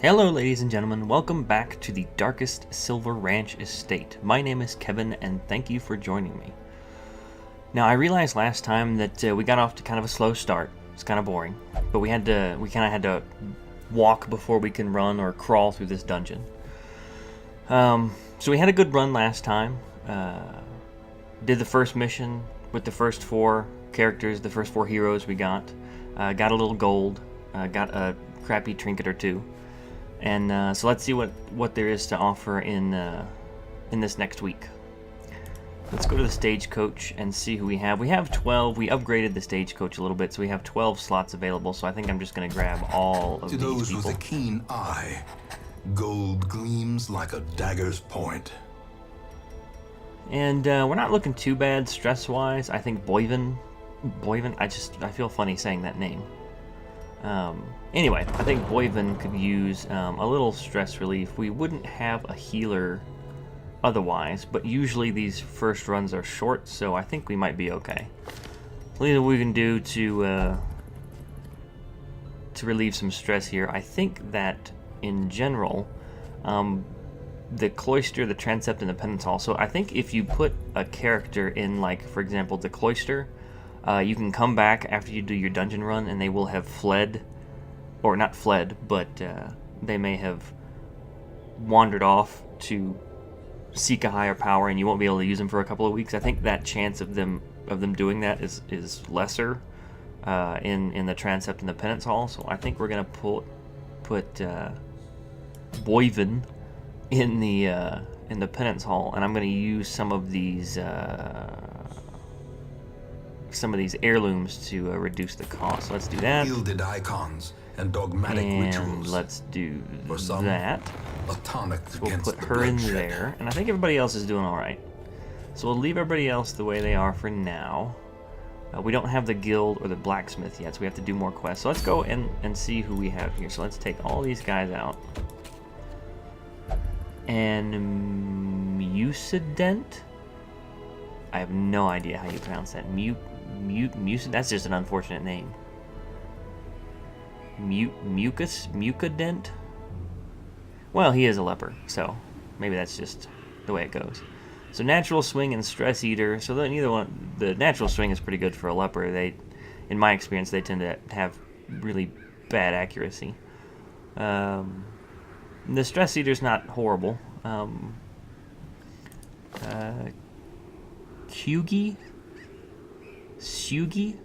Hello ladies and gentlemen, welcome back to the Darkest Silver Ranch Estate. My name is Kevin and thank you for joining me. Now I realized last time that we got off to kind of a slow start. It's kind of boring, but we kind of had to walk before we can run or crawl through this dungeon. So we had a good run last time. Did the first mission with the first four characters, the first four heroes we got. Got a little gold, got a crappy trinket or two. And so let's see what there is to offer in this next week. Let's go to the stagecoach and see who we have. We have 12. We upgraded the stagecoach a little bit, so we have 12 slots available. So I think I'm just going to grab all of these people. To those with a keen eye, gold gleams like a dagger's point. And we're not looking too bad stress-wise. I think Boyven, I feel funny saying that name. Anyway, I think Boyven could use a little stress relief. We wouldn't have a healer otherwise, but usually these first runs are short, so I think we might be okay. Something that we can do to relieve some stress here. I think that in general, the cloister, the transept, and the penance hall. So I think if you put a character in, like for example, the cloister, you can come back after you do your dungeon run, and they will have fled. Or not fled, but they may have wandered off to seek a higher power, and you won't be able to use them for a couple of weeks. I think that chance of them doing that is lesser in the transept and the penance hall. So I think we're gonna put Boyven in the penance hall, and I'm gonna use some of these heirlooms to reduce the cost. So let's do that. Gilded icons and dogmatic and rituals. Let's do For some, that. a tonic So we'll against put the her in bloodshed. there, and I think everybody else is doing all right. So we'll leave everybody else the way they are for now. We don't have the guild or the blacksmith yet, so we have to do more quests. So let's go and see who we have here. So let's take all these guys out. And Mucident? I have no idea how you pronounce that. Mucident? That's just an unfortunate name. Mucident? Well, he is a leper, so maybe that's just the way it goes. So natural swing and stress eater. So neither one. The natural swing is pretty good for a leper. In my experience, they tend to have really bad accuracy. The stress eater's not horrible. Kyugi? Sugi?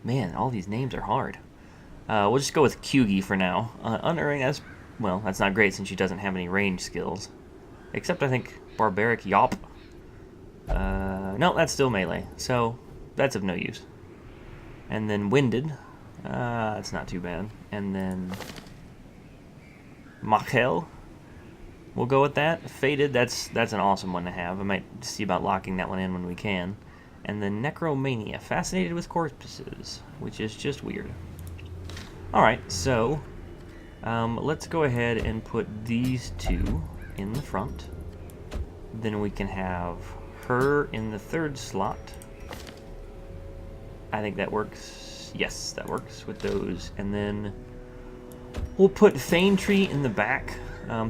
Man, all these names are hard. We'll just go with Kyugi for now. Unerring, that's not great since she doesn't have any range skills. Except I think Barbaric Yop. No, that's still melee, so that's of no use. And then Winded. That's not too bad. And then Machel. We'll go with that. Fated, that's an awesome one to have. I might see about locking that one in when we can. And then Necromania, fascinated with corpses, which is just weird. Alright, so let's go ahead and put these two in the front. Then we can have her in the third slot. I think that works. Yes, that works with those. And then we'll put Fane Tree in the back,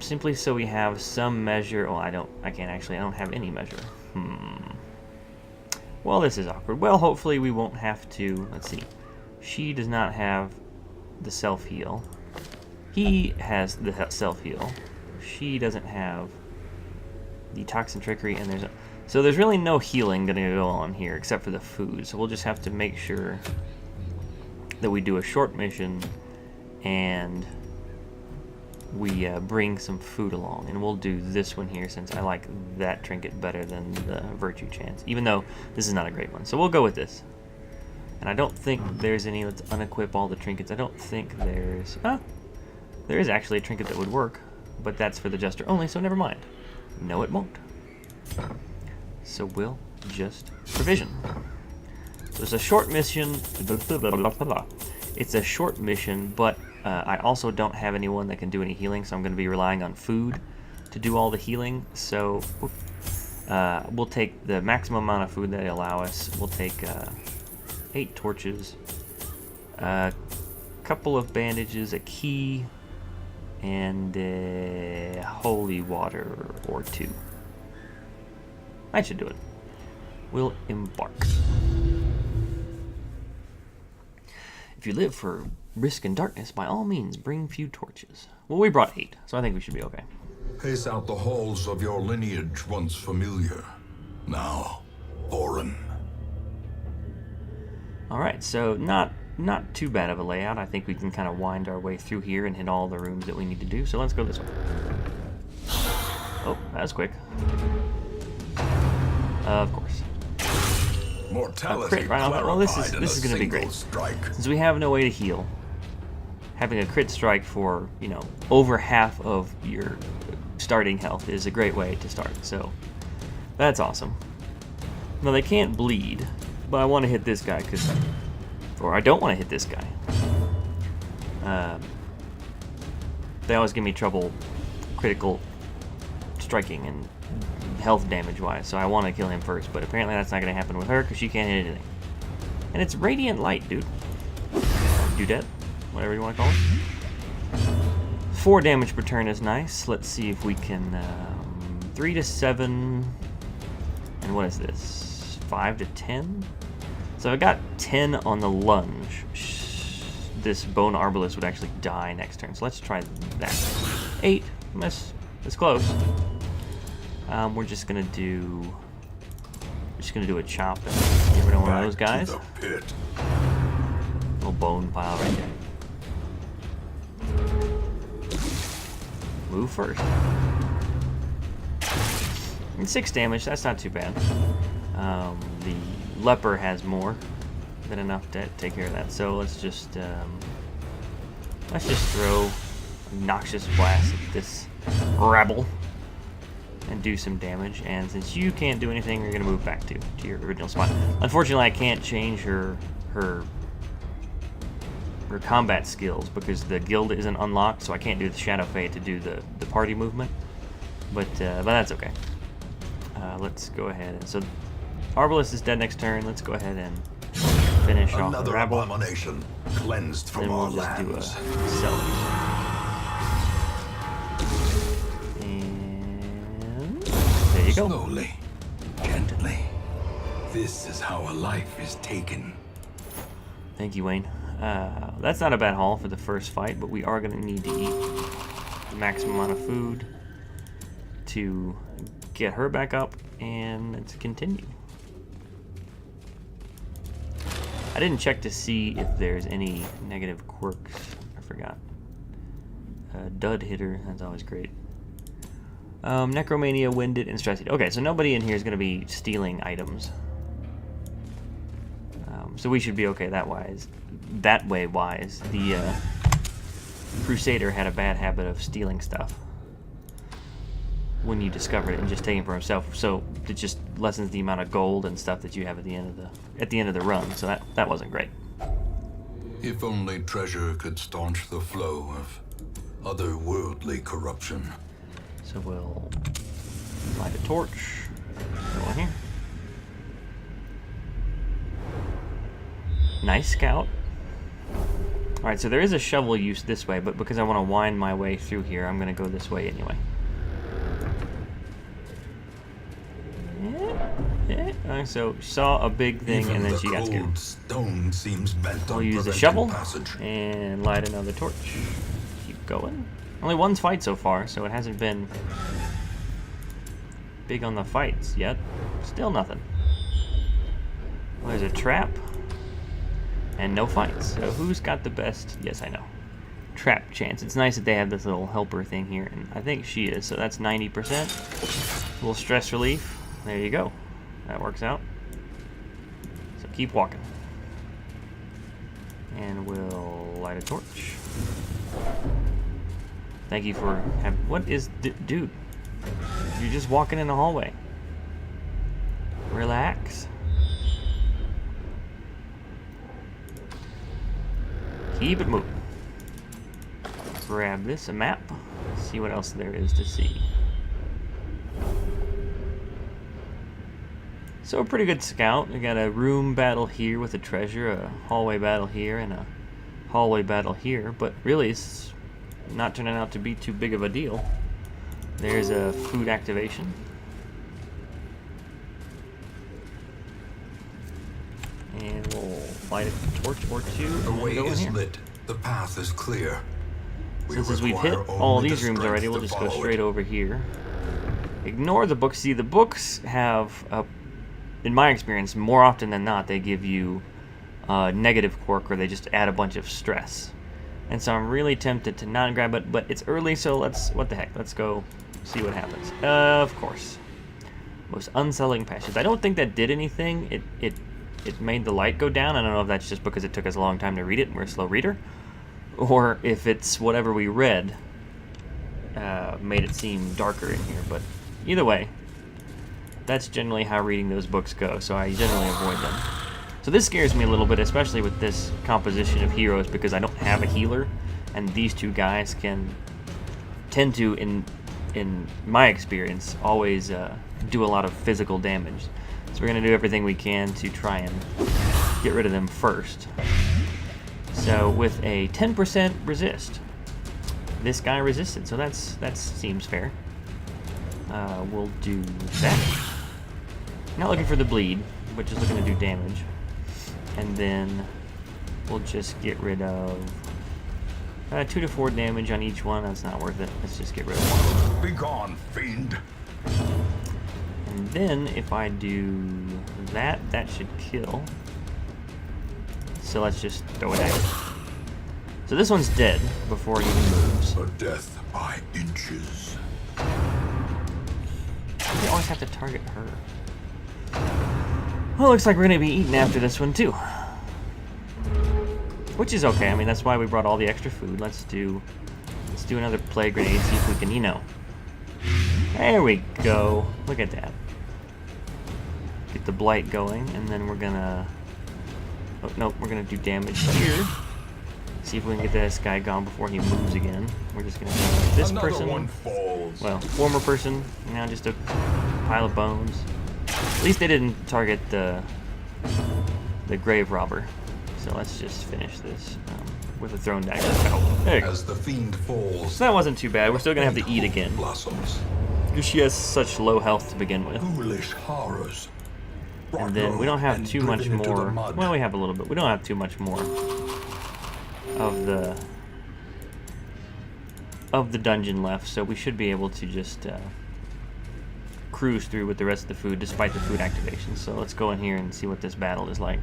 simply so we have some measure. Oh, I don't have any measure. Well, this is awkward. Well, hopefully we won't have to. Let's see. She does not have the self-heal. He has the self-heal. She doesn't have the toxin trickery, and there's really no healing gonna go on here except for the food. So we'll just have to make sure that we do a short mission and we bring some food along, and we'll do this one here since I like that trinket better than the virtue chance, even though this is not a great one. So we'll go with this. And I don't think there's any. Let's unequip all the trinkets. I don't think there's. There is actually a trinket that would work, but that's for the jester only, so never mind. No, it won't. So we'll just provision. So it's a short mission. It's a short mission, but I also don't have anyone that can do any healing, so I'm going to be relying on food to do all the healing. So we'll take the maximum amount of food that they allow us. We'll take 8 torches, a couple of bandages, a key, and holy water or 2. I should do it. We'll embark. If you live for risk and darkness, by all means, bring few torches. Well, we brought 8, so I think we should be okay. Pace out the halls of your lineage once familiar, now foreign. Alright, so not too bad of a layout. I think we can kind of wind our way through here and hit all the rooms that we need to do, so let's go this way. Oh, that was quick. Of course. Mortality Crit right off. Well, this is going to be great. Strike. Since we have no way to heal, having a crit strike for, you know, over half of your starting health is a great way to start. So that's awesome. Now they can't bleed, but I want to hit this guy or I don't want to hit this guy. They always give me trouble critical striking and health damage wise, so I want to kill him first, but apparently that's not going to happen with her because she can't hit anything. And it's radiant light, dude. Dudette, whatever you want to call it. 4 damage per turn is nice. Let's see if we can 3 to 7, and what is this? 5 to 10. So I got 10 on the lunge. This bone arbalist would actually die next turn, so let's try that. 8, miss. It's close. We're just gonna do a chop and get rid of one of those guys. To the pit. Little bone pile right there. Move first. And 6 damage. That's not too bad. The leper has more than enough to take care of that. So let's just throw a noxious blast at this rabble and do some damage. And since you can't do anything, you're gonna move back to your original spot. Unfortunately, I can't change her combat skills because the guild isn't unlocked, so I can't do the Shadow Fade to do the party movement. But that's okay. Let's go ahead and so Arbalest is dead next turn. Let's go ahead and finish off the rabble. Abomination cleansed from Then our we'll just do a lands. selfie. There you go. Slowly, gently. This is how a life is taken. Thank you, Wayne. That's not a bad haul for the first fight, but we are going to need to eat the maximum amount of food to get her back up and to continue. I didn't check to see if there's any negative quirks. I forgot. Dud hitter, that's always great. Necromania, Winded, and Stress. Okay, so nobody in here is going to be stealing items. So we should be okay that way wise. The Crusader had a bad habit of stealing stuff when you discovered it and just taking it for himself. So it just lessens the amount of gold and stuff that you have at the end of the run. So that wasn't great. If only treasure could staunch the flow of otherworldly corruption. So we'll light a torch. Go on here. Nice scout. Alright, so there is a shovel use this way, but because I want to wind my way through here, I'm going to go this way anyway. So she saw a big thing and then she got scared. Stone seems bent We'll on use the preventing shovel passage. and light another torch. Keep going. Only one fight so far, so it hasn't been big on the fights yet. Still nothing. Well, there's a trap and no fights. So who's got the best? Yes, I know. Trap chance. It's nice that they have this little helper thing here, and I think she is. So that's 90%. A little stress relief. There you go. That works out. So keep walking. And we'll light a torch. Thank you for having... What is... Dude. You're just walking in the hallway. Relax. Keep it moving. Grab this, a map. See what else there is to see. So a pretty good scout. We got a room battle here with a treasure, a hallway battle here, and a hallway battle here. But really, it's not turning out to be too big of a deal. There's a food activation. And we'll light a torch or two and The then way go in is here. lit. The path is clear. Since as we've hit all these rooms already, we'll just go straight over here. Ignore the books. See, the books have, in my experience, more often than not, they give you negative quirk, or they just add a bunch of stress. And so I'm really tempted to not grab it, but it's early, so what the heck, let's go see what happens. Of course. Most unsettling passions. I don't think that did anything. It made the light go down. I don't know if that's just because it took us a long time to read it and we're a slow reader, or if it's whatever we read made it seem darker in here. But either way, that's generally how reading those books go, so I generally avoid them. So this scares me a little bit, especially with this composition of heroes, because I don't have a healer, and these two guys can tend to, in my experience, always do a lot of physical damage. So we're going to do everything we can to try and get rid of them first. So with a 10% resist, this guy resisted, so that seems fair. We'll do that. Not looking for the bleed, but just looking to do damage. And then we'll just get rid of 2 to 4 damage on each one. That's not worth it. Let's just get rid of one. Be gone, fiend. And then if I do that, that should kill. So let's just throw it at it. So this one's dead before it even moves. A death by inches. We always have to target her. Well, looks like we're going to be eaten after this one, too. Which is okay. I mean, that's why we brought all the extra food. Let's do another plague grenade, see if we can, There we go. Look at that. Get the blight going, and then we're going to... Oh, no, we're going to do damage here. See if we can get this guy gone before he moves again. We're just going to do this Another person. one falls. Well, former person, now just a pile of bones. At least they didn't target the grave robber. So let's just finish this with a thrown dagger. Oh, there you go. As the fiend falls, So that wasn't too bad. We're still going to have to eat again, blossoms. because she has such low health to begin with. Ghoulish horrors. And then we don't have too much more. Well, we have a little bit. We don't have too much more of the dungeon left, so we should be able to just cruise through with the rest of the food, despite the food activation. So let's go in here and see what this battle is like.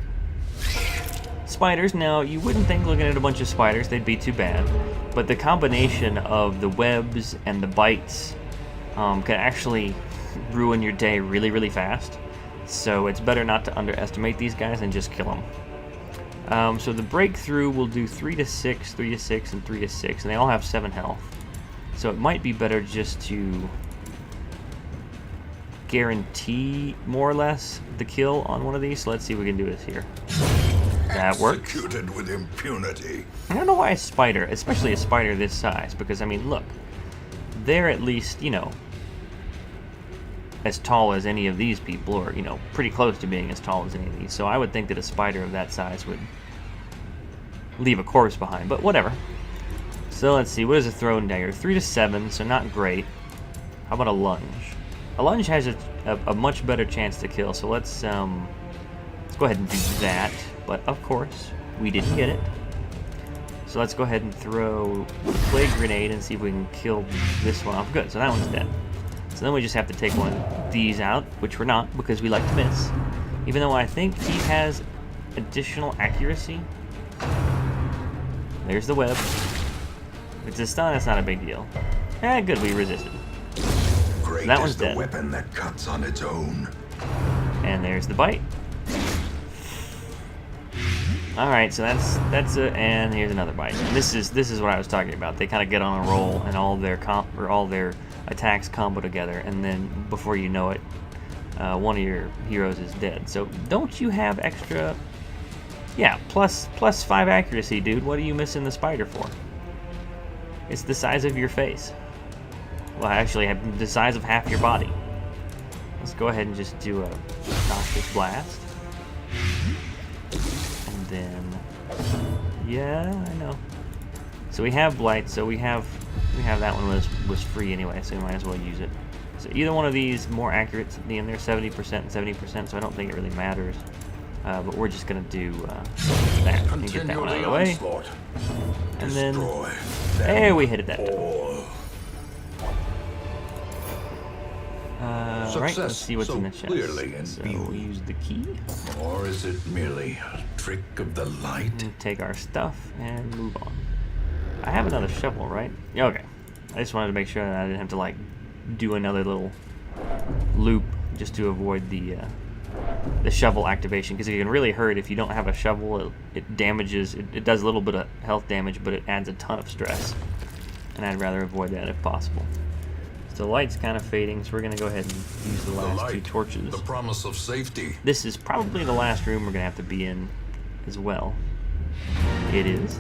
Spiders. Now, you wouldn't think looking at a bunch of spiders they'd be too bad, but the combination of the webs and the bites can actually ruin your day really, really fast. So it's better not to underestimate these guys and just kill them. So the breakthrough will do 3 to 6, 3 to 6, and 3 to 6, and they all have 7 health. So it might be better just to guarantee, more or less, the kill on one of these. So let's see if we can do this here. That works. Executed with impunity. I don't know why a spider, especially a spider this size, because, I mean, look, they're at least, as tall as any of these people, or, pretty close to being as tall as any of these. So I would think that a spider of that size would leave a corpse behind, but whatever. So let's see, what is a thrown dagger? 3 to 7, so not great. How about a lunge? A lunge has a much better chance to kill, so let's go ahead and do that. But of course, we didn't get it. So let's go ahead and throw a plague grenade and see if we can kill this one off. Good, so that one's dead. So then we just have to take one of these out, which we're not, because we like to miss. Even though I think he has additional accuracy. There's the web. If it's a stun, that's not a big deal. Good, we resisted. Great So that one's is the dead. weapon that cuts on its own. And there's the bite. Alright, so that's it, and here's another bite. And this is what I was talking about. They kind of get on a roll, and all their attacks combo together, and then before you know it, one of your heroes is dead. So don't you have extra? Yeah, plus 5 accuracy, dude. What are you missing the spider for? It's the size of your face. Well, actually, the size of half your body. Let's go ahead and just do a noxious blast. And then, yeah, I know. So we have blight, so we have We have that one was free anyway, so we might as well use it. So either one of these more accurate, and they're 70% and 70%, so I don't think it really matters. But we're just gonna do that and get that one out of the way. And then, hey, we hit it that time. Right, let's see what's in the chest. So we use the key. Or is it merely a trick of the light? And take our stuff and move on. I have another shovel, right? Yeah, okay. I just wanted to make sure that I didn't have to like do another little loop just to avoid the shovel activation, because it can really hurt if you don't have a shovel. It damages. It does a little bit of health damage, but it adds a ton of stress, and I'd rather avoid that if possible. So the light's kind of fading, so we're gonna go ahead and use the last two torches. The promise of safety. This is probably the last room we're gonna have to be in as well. It is,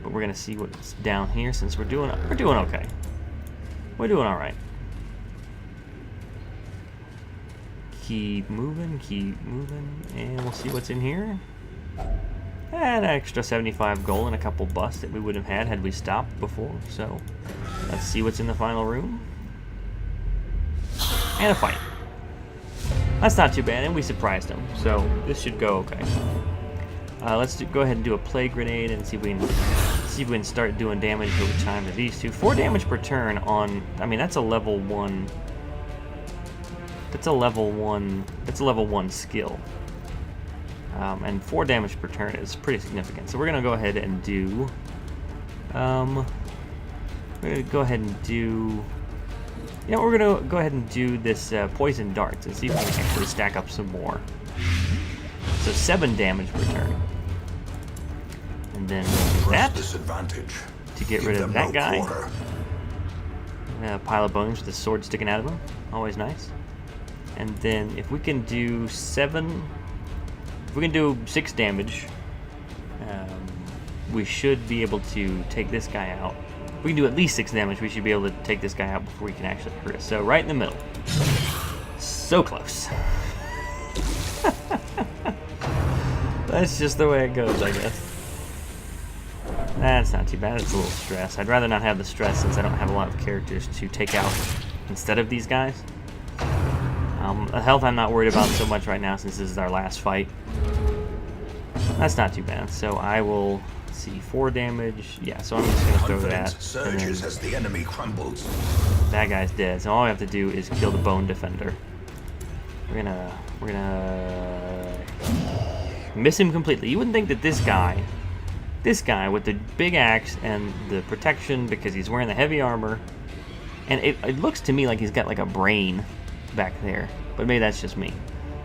but we're gonna see what's down here since we're doing okay. We're doing all right. Keep moving, and we'll see what's in here. An extra 75 gold and a couple busts that we would have had we stopped before. So let's see what's in the final room. And a fight. That's not too bad, and we surprised him, so this should go okay. Let's go ahead and do a plague grenade and see if we can start doing damage over time to these two. 4 damage per turn on. I mean, that's a level 1. That's a level 1. That's a level 1 skill. And 4 damage per turn is pretty significant. So we're gonna go ahead and do. We're gonna go ahead and do. Yeah, we're gonna go ahead and do this poison darts and see if we can actually stack up some more. So 7 damage per turn. And then that to get rid of that guy. A pile of bones with a sword sticking out of him. Always nice. And then if we can do 6 damage, we should be able to take this guy out. If we can do at least 6 damage, we should be able to take this guy out before he can actually hurt us. So right in the middle. So close. That's just the way it goes, I guess. That's not too bad. It's a little stress. I'd rather not have the stress since I don't have a lot of characters to take out instead of these guys. Health I'm not worried about so much right now since this is our last fight. That's not too bad. So I will see 4 damage. Yeah, so I'm just gonna throw that. Surges as the enemy crumbles. That guy's dead. So all we have to do is kill the bone defender. We're gonna miss him completely. You wouldn't think that this guy with the big axe and the protection because he's wearing the heavy armor, and it looks to me like he's got like a brain back there, but maybe that's just me.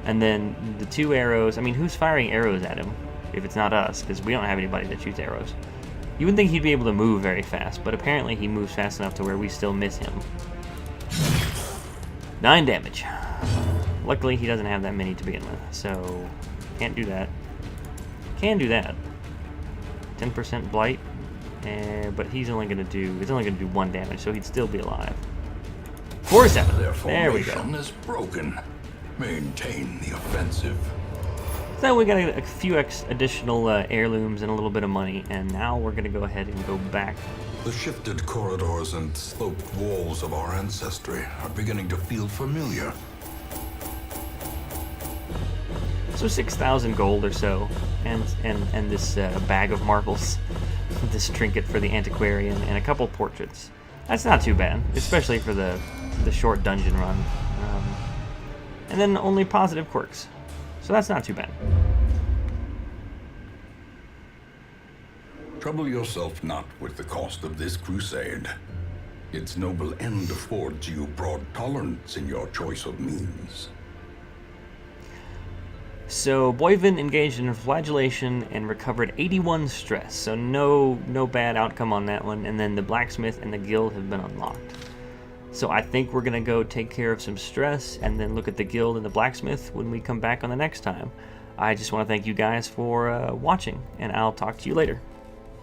And then the 2 arrows. I mean, who's firing arrows at him if it's not us? Because we don't have anybody that shoots arrows. You wouldn't think he'd be able to move very fast, but apparently he moves fast enough to where we still miss him. 9 damage. Luckily, he doesn't have that many to begin with, so can't do that. Can do that. 10% blight, but it's only gonna do 1 damage, so he'd still be alive. 4-7. There we go. Is broken. Maintain the offensive. So we got a few additional heirlooms and a little bit of money, and now we're gonna go ahead and go back. The shifted corridors and sloped walls of our ancestry are beginning to feel familiar. So 6,000 gold or so, and this bag of marbles, this trinket for the antiquarian, and a couple portraits. That's not too bad, especially for the short dungeon run. And then only positive quirks, so that's not too bad. Trouble yourself not with the cost of this crusade. Its noble end affords you broad tolerance in your choice of means. So Boyvin engaged in flagellation and recovered 81 stress, so no bad outcome on that one. And then the blacksmith and the guild have been unlocked. So I think we're gonna go take care of some stress and then look at the guild and the blacksmith when we come back on the next time. I just want to thank you guys for watching, and I'll talk to you later.